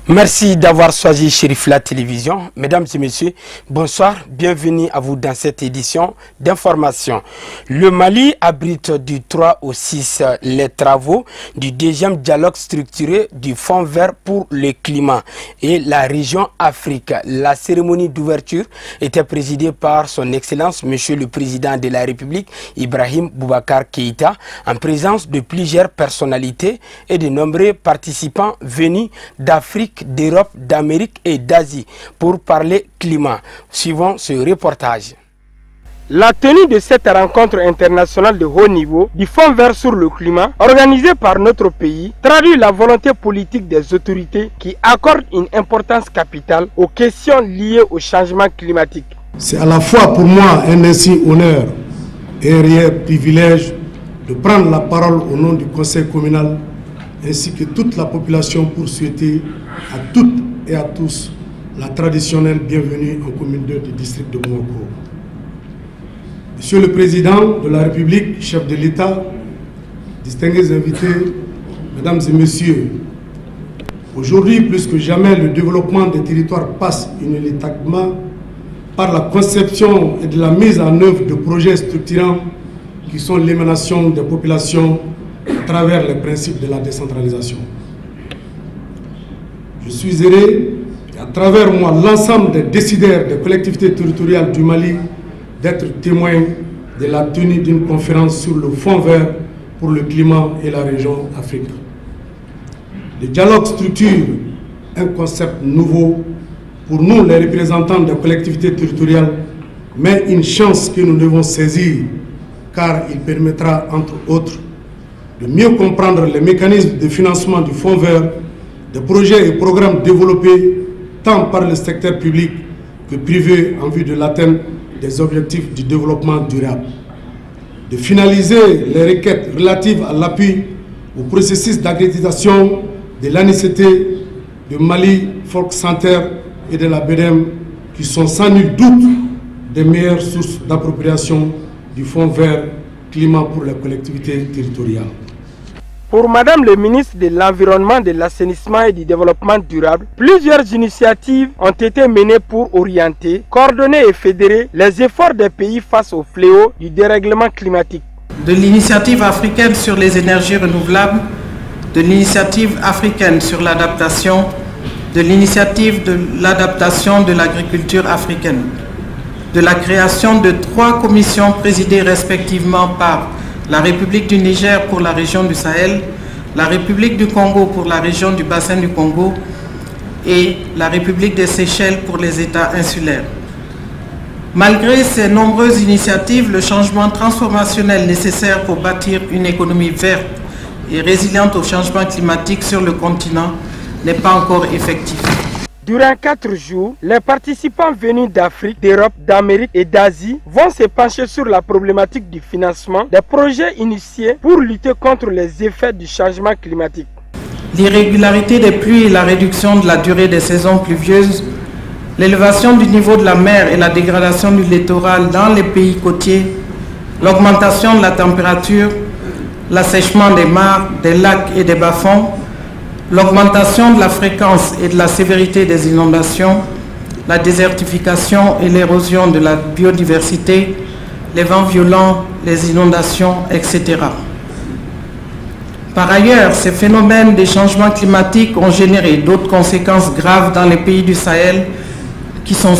Merci d'avoir choisi Chérif La Télévision. Mesdames et messieurs, bonsoir. Bienvenue à vous dans cette édition d'information. Le Mali abrite du 3 au 6 les travaux du deuxième dialogue structuré du Fonds vert pour le climat et la région Afrique. La cérémonie d'ouverture était présidée par son Excellence, Monsieur le Président de la République, Ibrahim Boubacar Keïta, en présence de plusieurs personnalités et de nombreux participants venus d'Afrique, d'Europe, d'Amérique et d'Asie pour parler climat. Suivons ce reportage. La tenue de cette rencontre internationale de haut niveau du Fonds vert sur le climat, organisée par notre pays, traduit la volonté politique des autorités qui accordent une importance capitale aux questions liées au changement climatique. C'est à la fois pour moi un insigne honneur et un réel privilège de prendre la parole au nom du Conseil communal ainsi que toute la population pour souhaiter à toutes et à tous la traditionnelle bienvenue en commune 2 du district de Bamako. Monsieur le Président de la République, chef de l'État, distingués invités, Mesdames et Messieurs, aujourd'hui plus que jamais le développement des territoires passe inéluctablement par la conception et de la mise en œuvre de projets structurants qui sont l'émanation des populations à travers les principes de la décentralisation. Je suis heureux, à travers moi, l'ensemble des décideurs des collectivités territoriales du Mali, d'être témoin de la tenue d'une conférence sur le Fonds vert pour le climat et la région Afrique. Le dialogue structure un concept nouveau pour nous, les représentants des collectivités territoriales, mais une chance que nous devons saisir, car il permettra, entre autres, de mieux comprendre les mécanismes de financement du Fonds vert, des projets et programmes développés tant par le secteur public que privé en vue de l'atteinte des objectifs du développement durable. De finaliser les requêtes relatives à l'appui au processus d'accréditation de l'ANICT, de Mali Folk Center et de la BEDEM, qui sont sans nul doute des meilleures sources d'appropriation du Fonds vert climat pour les collectivités territoriales. Pour Madame le ministre de l'Environnement, de l'Assainissement et du Développement durable, plusieurs initiatives ont été menées pour orienter, coordonner et fédérer les efforts des pays face au fléau du dérèglement climatique. De l'initiative africaine sur les énergies renouvelables, de l'initiative africaine sur l'adaptation, de l'initiative de l'adaptation de l'agriculture africaine, de la création de 3 commissions présidées respectivement par la République du Niger pour la région du Sahel, la République du Congo pour la région du bassin du Congo et la République des Seychelles pour les États insulaires. Malgré ces nombreuses initiatives, le changement transformationnel nécessaire pour bâtir une économie verte et résiliente au changement climatique sur le continent n'est pas encore effectif. Durant 4 jours, les participants venus d'Afrique, d'Europe, d'Amérique et d'Asie vont se pencher sur la problématique du financement des projets initiés pour lutter contre les effets du changement climatique. L'irrégularité des pluies et la réduction de la durée des saisons pluvieuses, l'élévation du niveau de la mer et la dégradation du littoral dans les pays côtiers, l'augmentation de la température, l'assèchement des mares, des lacs et des bas-fonds, l'augmentation de la fréquence et de la sévérité des inondations, la désertification et l'érosion de la biodiversité, les vents violents, les inondations, etc. Par ailleurs, ces phénomènes des changements climatiques ont généré d'autres conséquences graves dans les pays du Sahel qui ont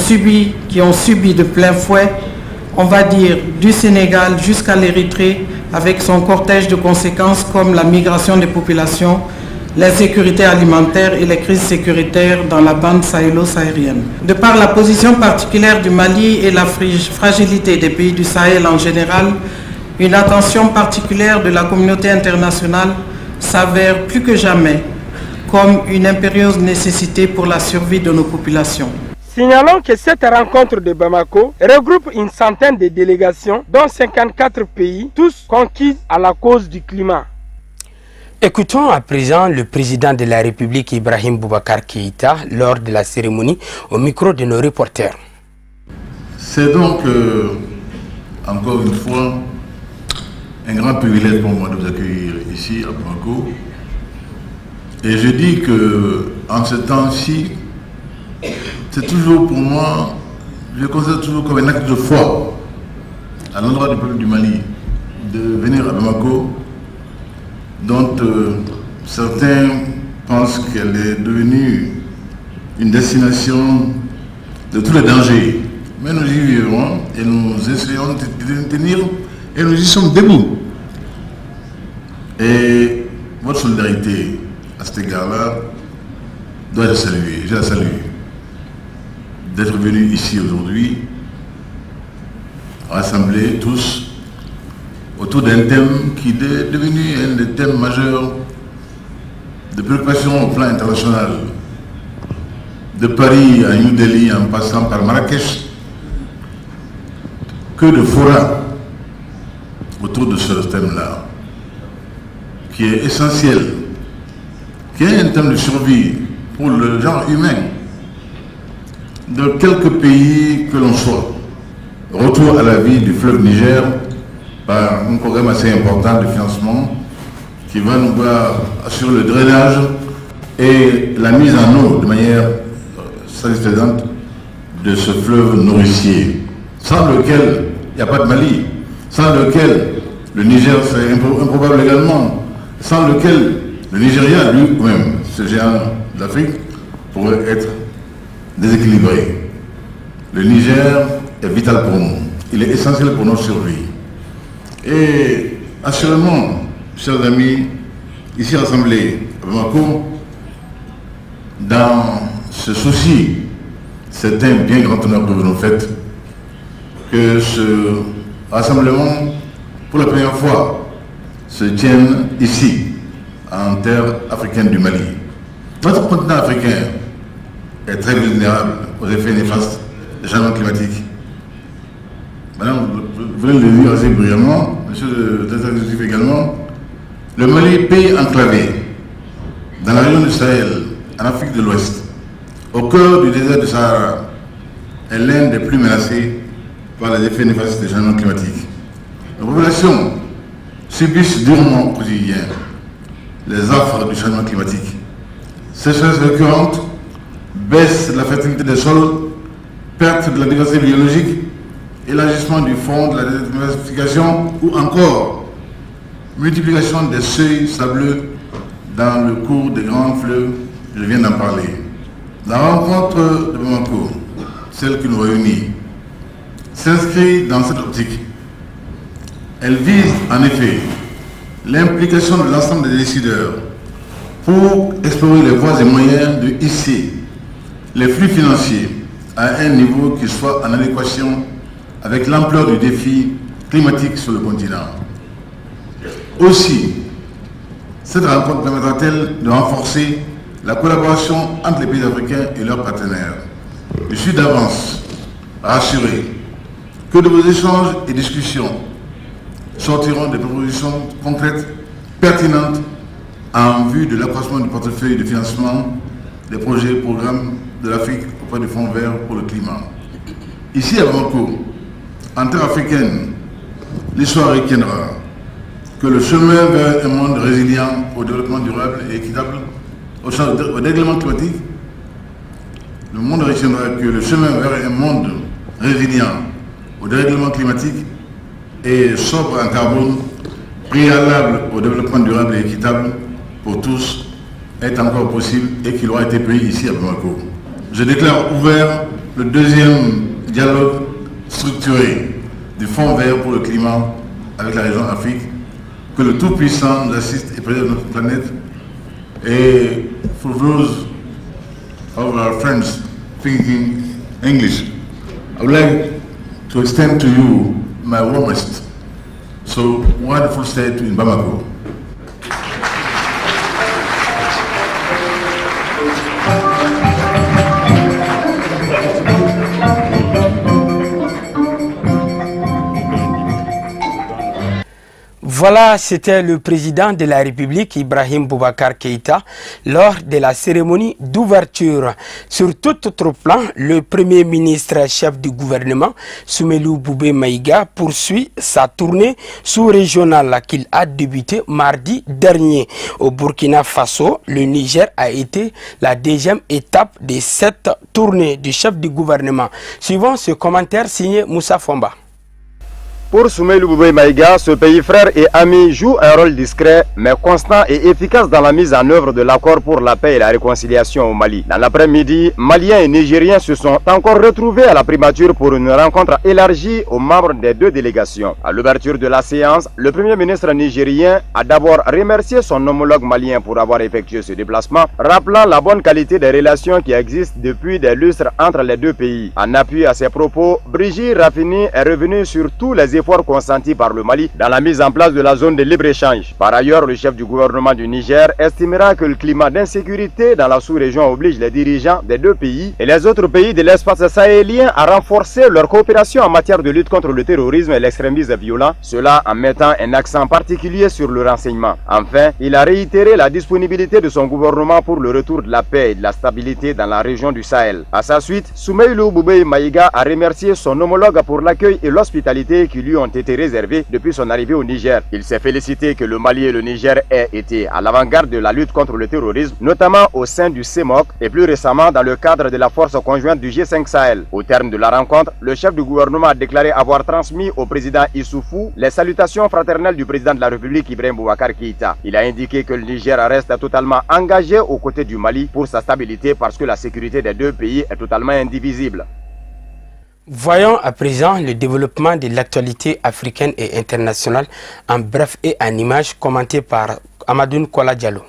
subi de plein fouet, on va dire du Sénégal jusqu'à l'Érythrée, avec son cortège de conséquences comme la migration des populations, l'insécurité alimentaire et les crises sécuritaires dans la bande sahélo-saharienne. De par la position particulière du Mali et la fragilité des pays du Sahel en général, une attention particulière de la communauté internationale s'avère plus que jamais comme une impérieuse nécessité pour la survie de nos populations. Signalons que cette rencontre de Bamako regroupe une centaine de délégations, dont 54 pays, tous conquis à la cause du climat. Écoutons à présent le président de la République, Ibrahim Boubacar Keïta, lors de la cérémonie, au micro de nos reporters. C'est donc, encore une fois, un grand privilège pour moi de vous accueillir ici à Bamako Et je dis que en ce temps-ci, c'est toujours pour moi, je le considère toujours comme un acte de foi à l'endroit du peuple du Mali de venir à Bamako, dont certains pensent qu'elle est devenue une destination de tous les dangers. Mais nous y vivons et nous essayons de tenir et nous y sommes debout. Et votre solidarité à cet égard-là doit être saluée. Je la salue. D'être venus ici aujourd'hui, rassemblés tous autour d'un thème qui est devenu un des thèmes majeurs de préoccupation au plan international. De Paris à New Delhi en passant par Marrakech, que de forats autour de ce thème-là, qui est essentiel, qui est un thème de survie pour le genre humain, de quelques pays que l'on soit. Retour à la vie du fleuve Niger par un programme assez important de financement qui va nous assurer le drainage et la mise en eau de manière satisfaisante de ce fleuve nourricier, sans lequel il n'y a pas de Mali, sans lequel le Niger c'est improbable également, sans lequel le Nigeria lui-même, ce géant d'Afrique, pourrait être déséquilibré. Le Niger est vital pour nous, il est essentiel pour notre survie. Et assurément, chers amis, ici rassemblés à Bamako, dans ce souci, c'est un bien grand honneur que vous nous faites, que ce rassemblement, pour la première fois, se tienne ici, en terre africaine du Mali. Notre continent africain est très vulnérable aux effets néfastes des changements climatiques. Madame, vous venez de le dire assez bruyamment, monsieur le directeur exécutif également, le Mali, pays enclavé dans la région du Sahel, en Afrique de l'Ouest, au cœur du désert du Sahara, est l'un des plus menacés par les effets néfastes des changements climatiques. Les populations subissent durement au quotidien les affres du changement climatique. Sécheresse récurrente, baisse de la fertilité des sols, perte de la diversité biologique, élargissement du fond de la désertification ou encore multiplication des seuils sableux dans le cours des grands fleuves, je viens d'en parler. La rencontre de Bamako, celle qui nous réunit, s'inscrit dans cette optique. Elle vise en effet l'implication de l'ensemble des décideurs pour explorer les voies et moyens de hisser les flux financiers à un niveau qui soit en adéquation avec l'ampleur du défi climatique sur le continent. Aussi, cette rencontre permettra-t-elle de renforcer la collaboration entre les pays africains et leurs partenaires. Je suis d'avance rassuré que de vos échanges et discussions sortiront des propositions concrètes, pertinentes, en vue de l'accroissement du portefeuille de financement des projets et programmes de l'Afrique auprès du Fonds vert pour le climat. Ici à Bamako, en terre africaine, l'histoire retiendra que le chemin vers un monde résilient au développement durable et équitable, au dérèglement climatique, le monde retiendra que le chemin vers un monde résilient au dérèglement climatique et sobre en carbone, préalable au développement durable et équitable pour tous, est encore possible et qu'il aura été pris ici à Bamako. Je déclare ouvert le deuxième dialogue structuré du Fonds vert pour le climat avec la région Afrique, que le Tout-Puissant nous assiste et préserve notre planète. Et for those of our friends thinking English, I would like to extend to you my warmest, so wonderful stay in Bamako. Voilà, c'était le président de la République, Ibrahim Boubacar Keïta, lors de la cérémonie d'ouverture. Sur tout autre plan, le premier ministre chef du gouvernement, Soumeylou Boubèye Maïga, poursuit sa tournée sous-régionale qu'il a débutée mardi dernier. Au Burkina Faso, le Niger a été la deuxième étape de cette tournée du chef du gouvernement. Suivant ce commentaire signé Moussa Fomba. Pour Soumeylou Boubèye Maïga, ce pays frère et ami joue un rôle discret mais constant et efficace dans la mise en œuvre de l'accord pour la paix et la réconciliation au Mali. Dans l'après-midi, Maliens et Nigériens se sont encore retrouvés à la primature pour une rencontre élargie aux membres des deux délégations. À l'ouverture de la séance, le premier ministre nigérien a d'abord remercié son homologue malien pour avoir effectué ce déplacement, rappelant la bonne qualité des relations qui existent depuis des lustres entre les deux pays. En appui à ses propos, Brigitte Raffini est revenu sur tous les efforts consentis par le Mali dans la mise en place de la zone de libre-échange. Par ailleurs, le chef du gouvernement du Niger estimera que le climat d'insécurité dans la sous-région oblige les dirigeants des deux pays et les autres pays de l'espace sahélien à renforcer leur coopération en matière de lutte contre le terrorisme et l'extrémisme violent, cela en mettant un accent particulier sur le renseignement. Enfin, il a réitéré la disponibilité de son gouvernement pour le retour de la paix et de la stabilité dans la région du Sahel. À sa suite, Soumeylou Boubèye Maïga a remercié son homologue pour l'accueil et l'hospitalité qui lui ont été réservés depuis son arrivée au Niger. Il s'est félicité que le Mali et le Niger aient été à l'avant-garde de la lutte contre le terrorisme, notamment au sein du CEMOC et plus récemment dans le cadre de la force conjointe du G5 Sahel. Au terme de la rencontre, le chef du gouvernement a déclaré avoir transmis au président Issoufou les salutations fraternelles du président de la République Ibrahim Boubacar Keïta. Il a indiqué que le Niger reste totalement engagé aux côtés du Mali pour sa stabilité parce que la sécurité des deux pays est totalement indivisible. Voyons à présent le développement de l'actualité africaine et internationale en bref et en images commenté par Amadoune Kola Diallo.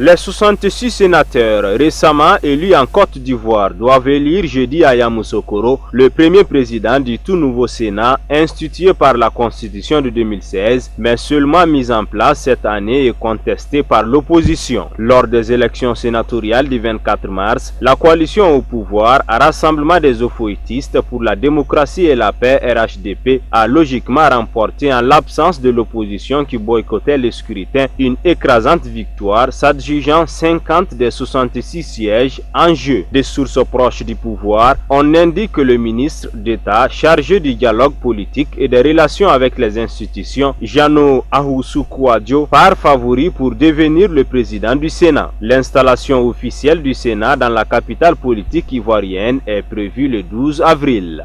Les 66 sénateurs récemment élus en Côte d'Ivoire doivent élire jeudi à Yamoussoukro le premier président du tout nouveau Sénat institué par la Constitution de 2016, mais seulement mis en place cette année et contesté par l'opposition. Lors des élections sénatoriales du 24 mars, la coalition au pouvoir, Rassemblement des ophoïtistes pour la démocratie et la paix RHDP, a logiquement remporté en l'absence de l'opposition qui boycottait le scrutin une écrasante victoire, s'adjugeant 50 des 66 sièges en jeu. Des sources proches du pouvoir, on indique que le ministre d'État chargé du dialogue politique et des relations avec les institutions, Jano Ahoussou Kouadio, part favori pour devenir le président du Sénat. L'installation officielle du Sénat dans la capitale politique ivoirienne est prévue le 12 avril.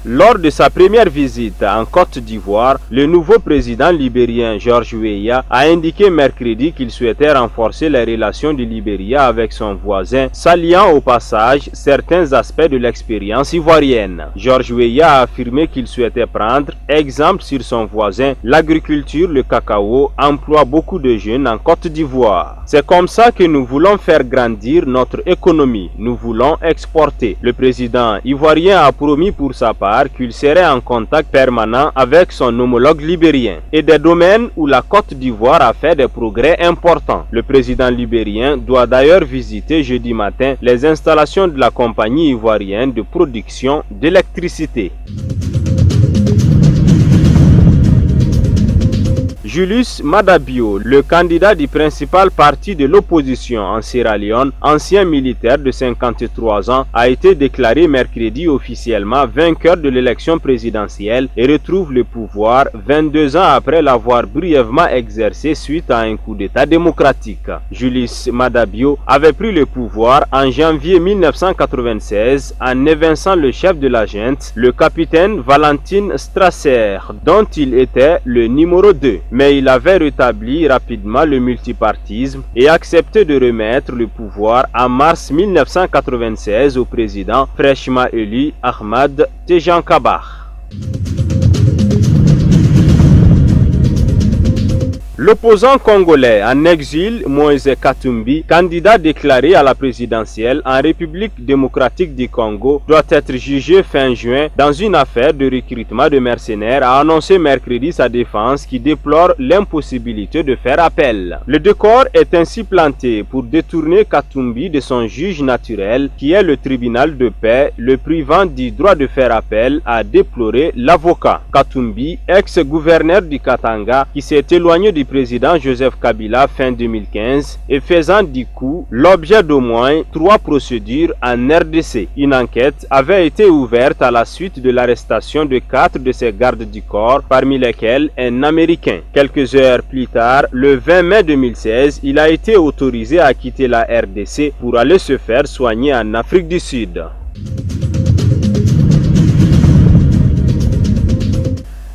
Lors de sa première visite en Côte d'Ivoire, le nouveau président libérien George Weah a indiqué mercredi qu'il souhaitait renforcer les relations du Libéria avec son voisin, saluant au passage certains aspects de l'expérience ivoirienne. George Weah a affirmé qu'il souhaitait prendre exemple sur son voisin. L'agriculture, le cacao, emploie beaucoup de jeunes en Côte d'Ivoire. C'est comme ça que nous voulons faire grandir notre économie. Nous voulons exporter. Le président ivoirien a promis pour sa part qu'il serait en contact permanent avec son homologue libérien et des domaines où la Côte d'Ivoire a fait des progrès importants. Le président libérien doit d'ailleurs visiter jeudi matin les installations de la compagnie ivoirienne de production d'électricité. Julius Maada Bio, le candidat du principal parti de l'opposition en Sierra Leone, ancien militaire de 53 ans, a été déclaré mercredi officiellement vainqueur de l'élection présidentielle et retrouve le pouvoir 22 ans après l'avoir brièvement exercé suite à un coup d'État démocratique. Julius Maada Bio avait pris le pouvoir en janvier 1996 en évinçant le chef de la junte, le capitaine Valentin Strasser, dont il était le numéro 2. Mais il avait rétabli rapidement le multipartisme et accepté de remettre le pouvoir en mars 1996 au président fraîchement élu Ahmad Tejankabah. L'opposant congolais en exil, Moïse Katumbi, candidat déclaré à la présidentielle en République démocratique du Congo, doit être jugé fin juin dans une affaire de recrutement de mercenaires, a annoncé mercredi sa défense qui déplore l'impossibilité de faire appel. Le décor est ainsi planté pour détourner Katumbi de son juge naturel, qui est le tribunal de paix, le privant du droit de faire appel, a déploré l'avocat. Katumbi, ex-gouverneur du Katanga, qui s'est éloigné du président Joseph Kabila fin 2015 et faisant du coup l'objet d'au moins 3 procédures en RDC. Une enquête avait été ouverte à la suite de l'arrestation de 4 de ses gardes du corps, parmi lesquels un Américain. Quelques heures plus tard, le 20 mai 2016, il a été autorisé à quitter la RDC pour aller se faire soigner en Afrique du Sud.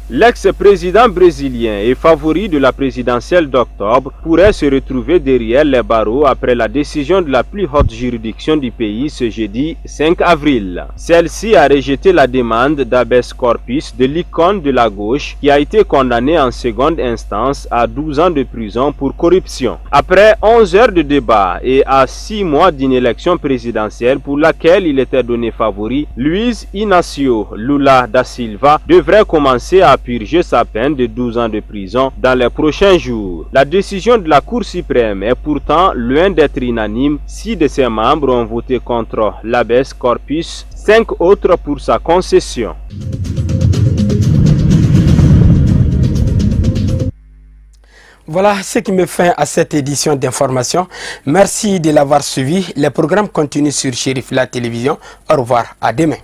L'ex-président brésilien et favori de la présidentielle d'octobre pourrait se retrouver derrière les barreaux après la décision de la plus haute juridiction du pays ce jeudi 5 avril. Celle-ci a rejeté la demande d'habeas corpus de l'icône de la gauche qui a été condamné en seconde instance à 12 ans de prison pour corruption. Après 11 heures de débat et à 6 mois d'une élection présidentielle pour laquelle il était donné favori, Luiz Inácio Lula da Silva devrait commencer à purger sa peine de 12 ans de prison dans les prochains jours. La décision de la Cour suprême est pourtant loin d'être unanime. 6 de ses membres ont voté contre l'habeas corpus, 5 autres pour sa concession. Voilà ce qui me fait à cette édition d'information. Merci de l'avoir suivi. Les programmes continuent sur Chérif La Télévision. Au revoir, à demain.